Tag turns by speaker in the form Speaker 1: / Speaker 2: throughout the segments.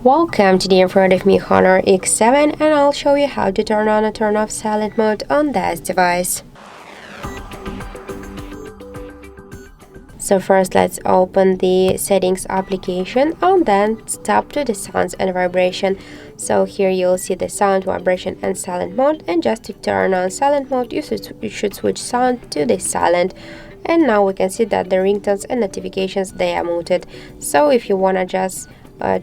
Speaker 1: Welcome to the in front of me Honor X7, and I'll show you how to turn on and turn off silent mode on this device. So first let's open the settings application and then tap to the sounds and vibration. So here you'll see the sound, vibration and silent mode, and just to turn on silent mode you should switch sound to the silent. And now we can see that the ringtones and notifications, they are muted. So if you wanna just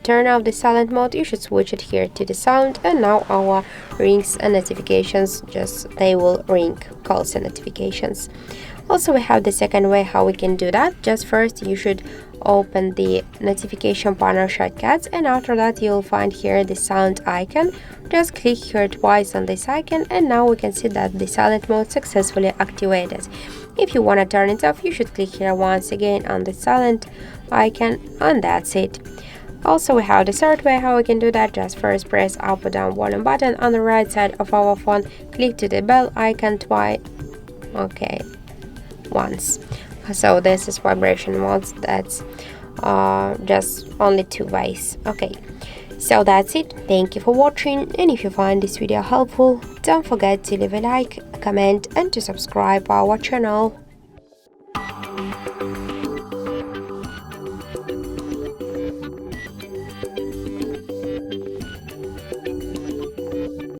Speaker 1: turn off the silent mode, you should switch it here to the sound, and now our rings and notifications they will ring, calls and notifications. Also, we have the second way how we can do that. Just first you should open the notification panel shortcuts, and after that you'll find here the sound icon. Just click here twice on this icon, and now we can see that the silent mode successfully activated. If you want to turn it off, you should click here once again on the silent icon, and that's it. Also, we have the third way how we can do that. Just first press up or down volume button on the right side of our phone, click to the bell icon once. So this is vibration mode. That's just only two ways. Okay, so that's it. Thank you for watching, and if you find this video helpful, don't forget to leave a like, a comment and to subscribe our channel.